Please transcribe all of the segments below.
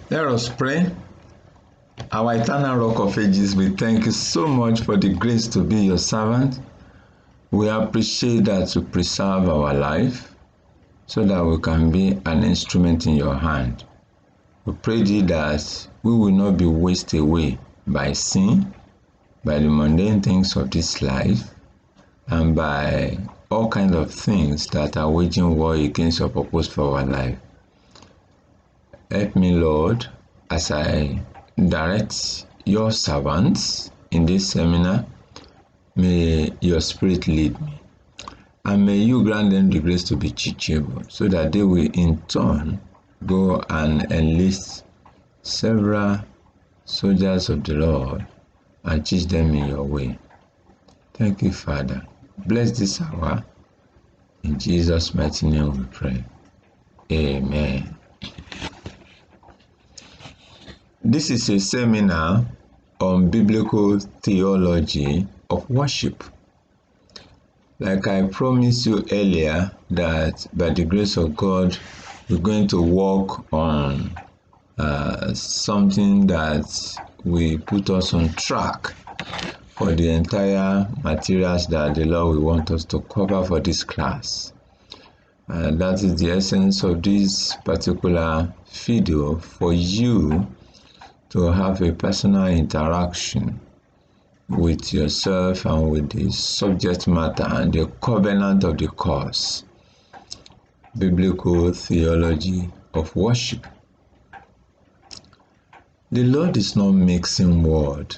Let us pray. Our eternal rock of ages, we thank you so much for the grace to be your servant. We appreciate that you preserve our life so that we can be an instrument in your hand. We pray thee that we will not be wasted away by sin, by the mundane things of this life, and by all kinds of things that are waging war against your purpose for our life. Help me, Lord, as I direct your servants in this seminar. May your spirit lead me, and may you grant them the grace to be teachable, so that they will in turn go and enlist several soldiers of the Lord and teach them in your way. Thank you, Father. Bless this hour. In Jesus' mighty name we pray. Amen. This is a seminar on biblical theology of worship. Like I promised you earlier, that by the grace of God, we're going to work on something that will put us on track for the entire materials that the Lord will want us to cover for this class. That is the essence of this particular video, for you to have a personal interaction with yourself and with the subject matter and the covenant of the course, biblical theology of worship. The Lord is not mixing word.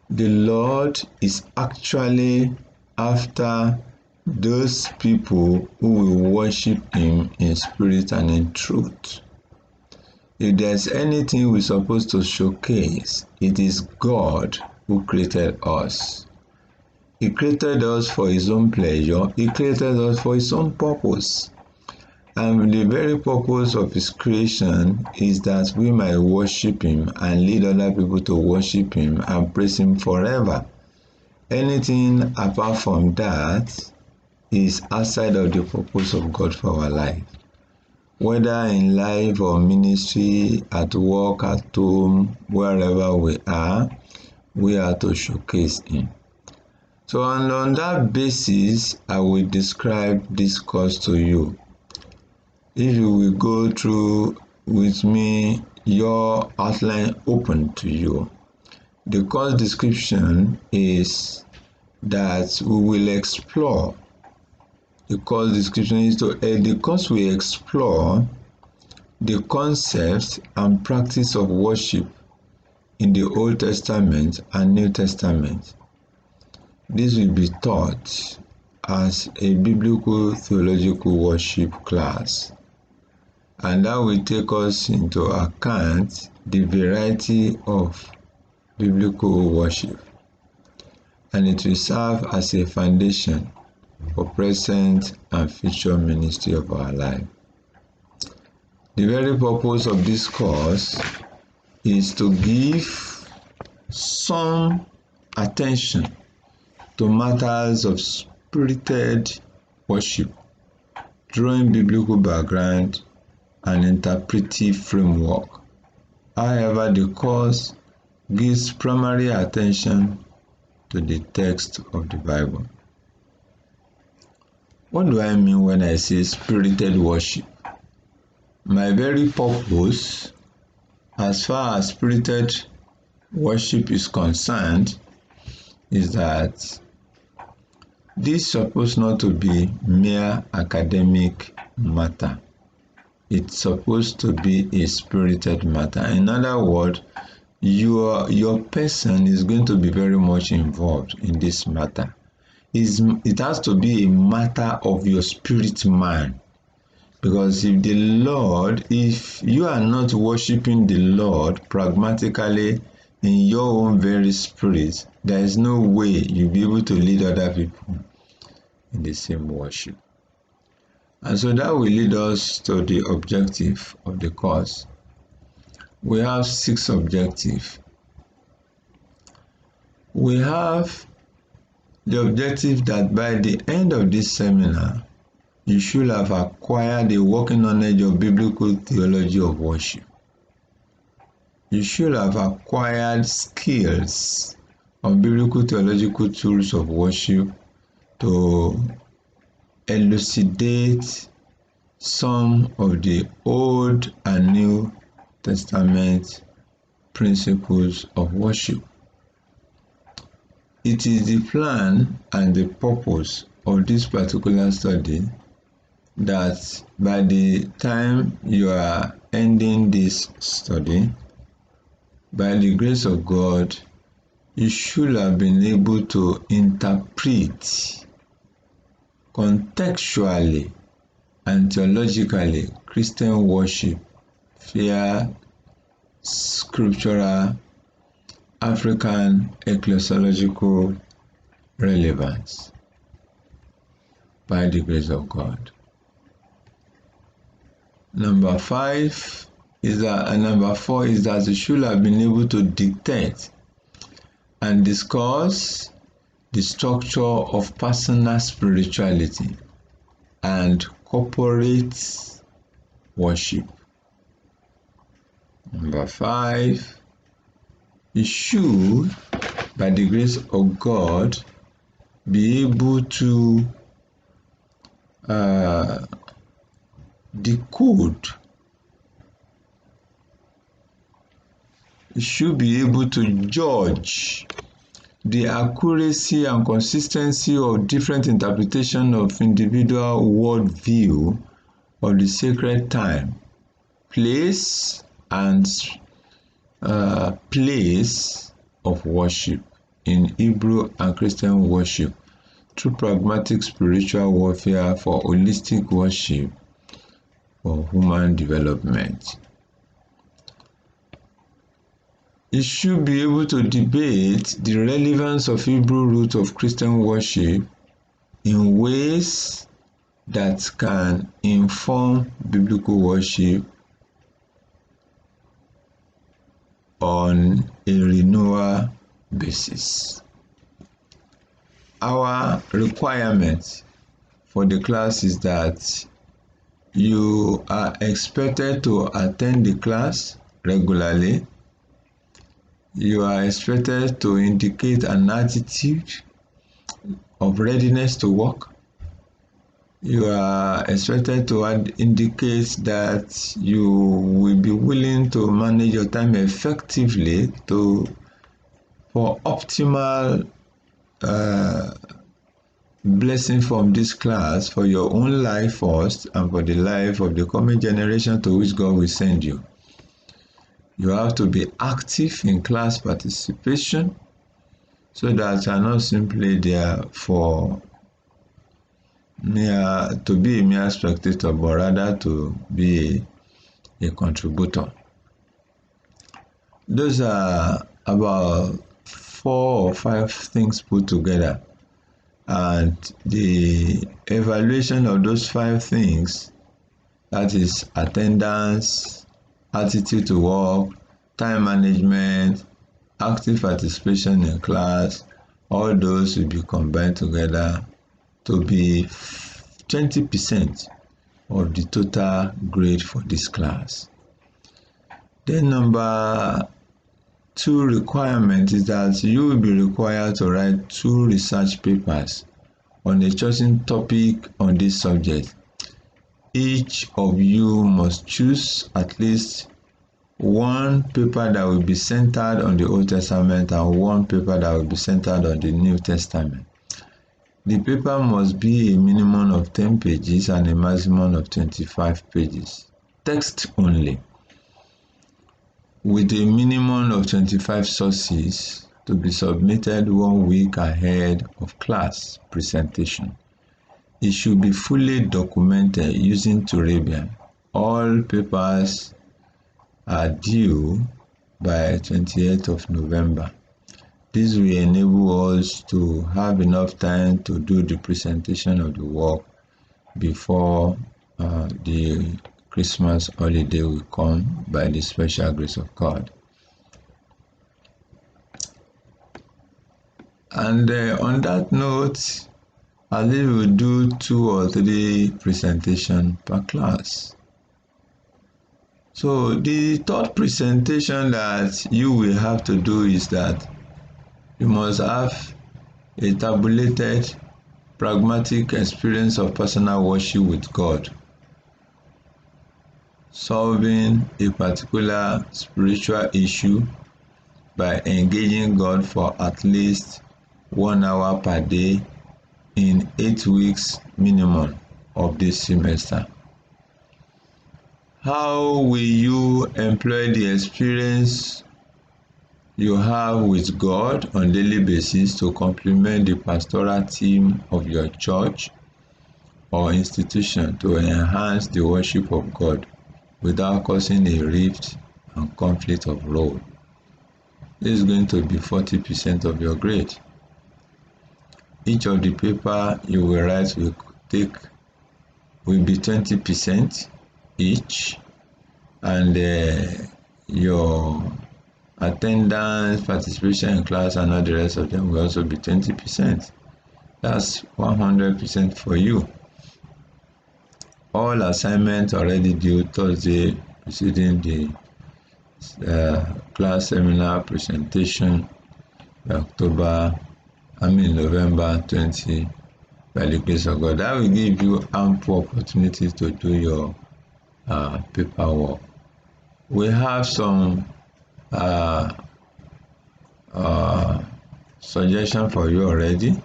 The Lord is actually after those people who will worship Him in spirit and in truth. If there's anything we're supposed to showcase, it is God who created us. He created us for His own pleasure. He created us for His own purpose. And the very purpose of His creation is that we might worship Him and lead other people to worship Him and praise Him forever. Anything apart from that is outside of the purpose of God for our life. Whether in life or ministry, at work, at home, wherever we are to showcase Him. So, and on that basis, I will describe this course to you. If you will go through with me, your outline open to you. The course description is that we will explore. The course description is the course will explore the concepts and practice of worship in the Old Testament and New Testament. This will be taught as a biblical theological worship class, and that will take us into account the variety of biblical worship, and it will serve as a foundation for present and future ministry of our life. The very purpose of this course is to give some attention to matters of spirited worship, drawing biblical background and interpretive framework. However, the course gives primary attention to the text of the Bible. What do I mean when I say spirited worship? My very purpose, as far as spirited worship is concerned, is that this is supposed not to be mere academic matter. It's supposed to be a spirited matter. In other words, your person is going to be very much involved in this matter. It has to be a matter of your spirit man. Because if you are not worshiping the Lord pragmatically in your own very spirit, there is no way you'll be able to lead other people in the same worship. And so that will lead us to the objective of the course. We have 6 objectives. We have the objective that by the end of this seminar, you should have acquired a working knowledge of biblical theology of worship. You should have acquired skills on biblical theological tools of worship to elucidate some of the Old and New Testament principles of worship. It is the plan and the purpose of this particular study that by the time you are ending this study, by the grace of God, you should have been able to interpret contextually and theologically Christian worship via scriptural African ecclesiological relevance by the grace of God. Number 4 is that you should have been able to dictate and discuss the structure of personal spirituality and corporate worship. Number 5, you should, by the grace of God, be able to decode. You should be able to judge the accuracy and consistency of different interpretation of individual worldview of the sacred time, place, and place of worship in Hebrew and Christian worship through pragmatic spiritual warfare for holistic worship for human development. You should be able to debate the relevance of Hebrew root of Christian worship in ways that can inform biblical worship on a renewal basis. Our requirement for the class is that you are expected to attend the class regularly. You are expected to indicate an attitude of readiness to work. You are expected to indicate that you will be willing to manage your time effectively for optimal blessing from this class for your own life first and for the life of the coming generation to which God will send you. You have to be active in class participation so that you are not simply there to be a mere spectator, but rather to be a contributor. Those are about 4 or 5 things put together, and the evaluation of those 5 things, that is attendance, attitude to work, time management, active participation in class, all those will be combined together to be 20% of the total grade for this class. Then number 2 requirement is that you will be required to write 2 research papers on a chosen topic on this subject. Each of you must choose at least 1 paper that will be centered on the Old Testament and 1 paper that will be centered on the New Testament. The paper must be a minimum of 10 pages and a maximum of 25 pages. Text only, with a minimum of 25 sources to be submitted 1 week ahead of class presentation. It should be fully documented using Turabian. All papers are due by 28th of November. This will enable us to have enough time to do the presentation of the work before the Christmas holiday will come by the special grace of God. And on that note, at least we'll do 2 or 3 presentations per class. So the third presentation that you will have to do is that you must have a tabulated, pragmatic experience of personal worship with God, solving a particular spiritual issue by engaging God for at least 1 hour per day in 8 weeks minimum of this semester. How will you employ the experience you have with God on daily basis to complement the pastoral team of your church or institution to enhance the worship of God without causing a rift and conflict of role? This is going to be 40% of your grade. Each of the paper you will write will be 20% each, and your attendance, participation in class, and all the rest of them will also be 20%. That's 100% for you. All assignments already due Thursday preceding the class seminar presentation, November 20, by the grace of God. That will give you ample opportunity to do your paperwork. We have some suggestion for you already,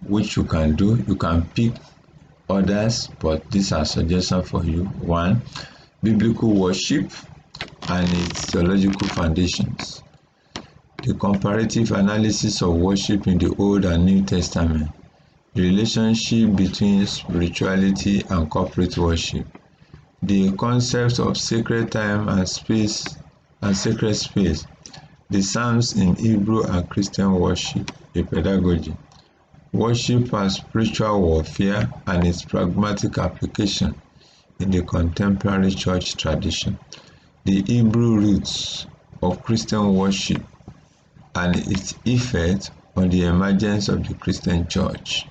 which you can do. You can pick others, but these are suggestions for you. 1, biblical worship and its theological foundations. The comparative analysis of worship in the Old and New Testament. The relationship between spirituality and corporate worship. The concepts of sacred time and space and sacred space. The Psalms in Hebrew and Christian worship, a pedagogy. Worship as spiritual warfare and its pragmatic application in the contemporary church tradition. The Hebrew roots of Christian worship and its effect on the emergence of the Christian church.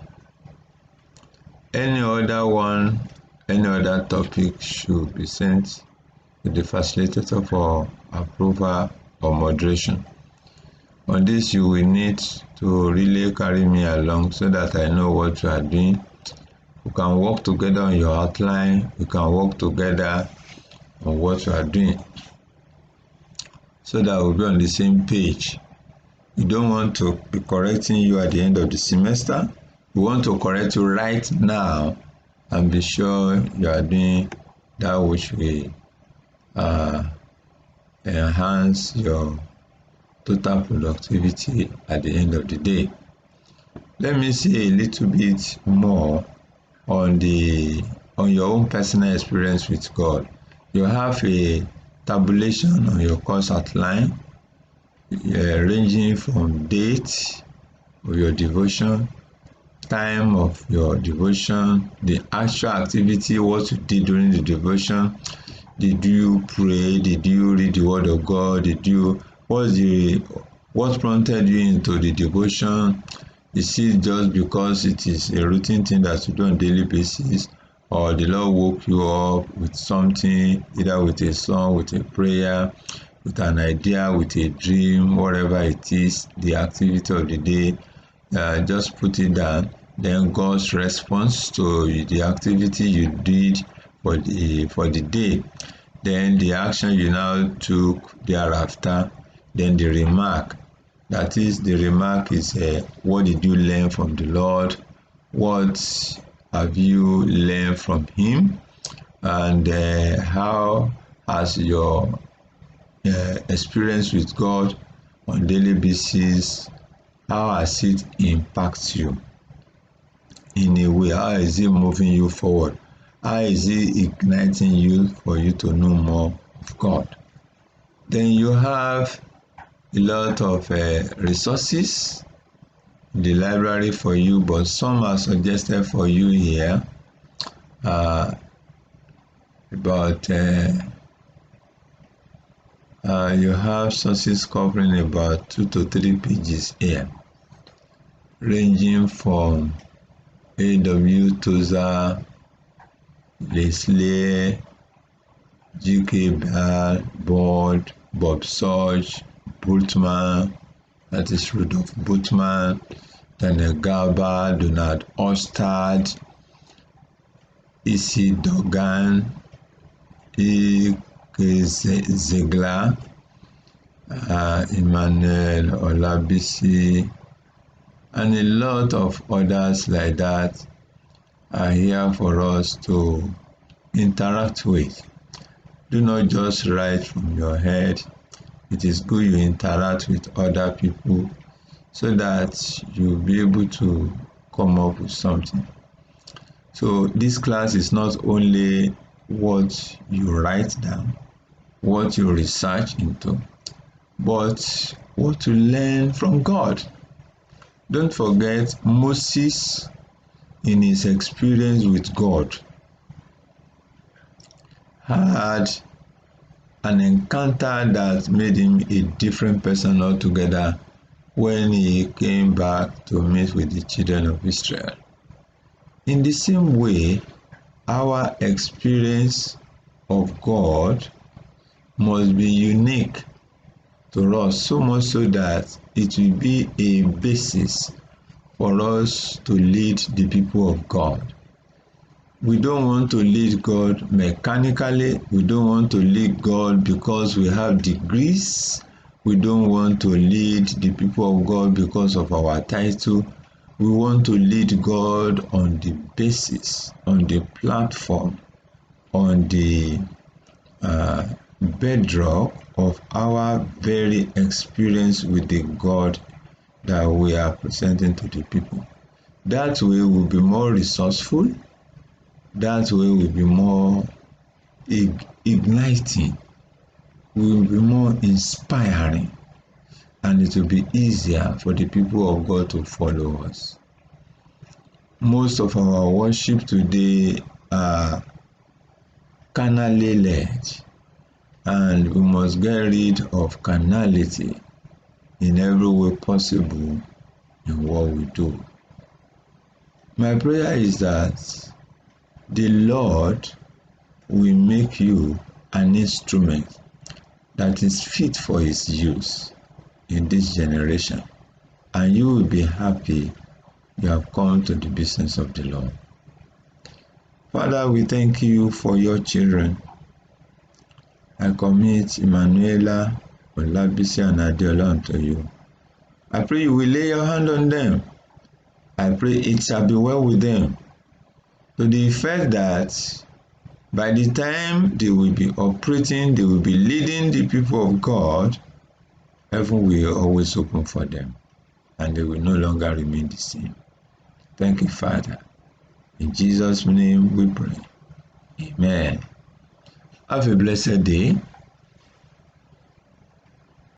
Any other topic should be sent to the facilitator for approval or moderation. On this, you will need to really carry me along so that I know what you are doing. We can work together on your outline. We can work together on what you are doing so that we'll be on the same page. We don't want to be correcting you at the end of the semester. We want to correct you right now and be sure you are doing that which will enhance your total productivity at the end of the day. Let me say a little bit more on your own personal experience with God. You have a tabulation on your course outline, ranging from date of your devotion, time of your devotion, the actual activity, what you did during the devotion. Did you pray? Did you read the word of God? What prompted you into the devotion? Is it just because it is a routine thing that you do on a daily basis, or the Lord woke you up with something, either with a song, with a prayer, with an idea, with a dream, whatever it is, the activity of the day? Just put it down. Then God's response to the activity you did for the day, then the action you now took thereafter, then the remark. That is, the remark is what did you learn from the Lord? What have you learned from Him? And how has your experience with God on daily basis, how has it impacted you in a way? How is it moving you forward? How is it igniting you for you to know more of God? Then you have a lot of resources in the library for you, but some are suggested for you here. You have sources covering about 2 to 3 pages here, ranging from A.W. Tozer, Leslie, G.K. Bell, Board, Bob Sorge, Bultmann, that is Rudolf Bultmann, Daniel Garber, Donald Ostad, E.C. Dogan, E.K. Ziegler, Emmanuel Olabisi, and a lot of others like that are here for us to interact with. Do not just write from your head. It is good you interact with other people so that you'll be able to come up with something. So this class is not only what you write down, what you research into, but what you learn from God. Don't forget Moses, in his experience with God, had an encounter that made him a different person altogether when he came back to meet with the children of Israel. In the same way, our experience of God must be unique to us, so much so that it will be a basis for us to lead the people of God. We don't want to lead God mechanically. We don't want to lead God because we have degrees. We don't want to lead the people of God because of our title. We want to lead God on the basis, on the platform, on the bedrock of our very experience with the God that we are presenting to the people. That way we'll be more resourceful. That way we'll be more igniting. We will be more inspiring. And it will be easier for the people of God to follow us. Most of our worship today are carnally led, and we must get rid of carnality in every way possible in what we do. My prayer is that the Lord will make you an instrument that is fit for his use in this generation, and you will be happy you have come to the business of the Lord. Father, we thank you for your children. I commit Emanuela, Olabisi, and Adeola unto you. I pray you will lay your hand on them. I pray it shall be well with them, to the effect that by the time they will be operating, they will be leading the people of God, heaven will always open for them, and they will no longer remain the same. Thank you, Father. In Jesus' name we pray. Amen. Have a blessed day.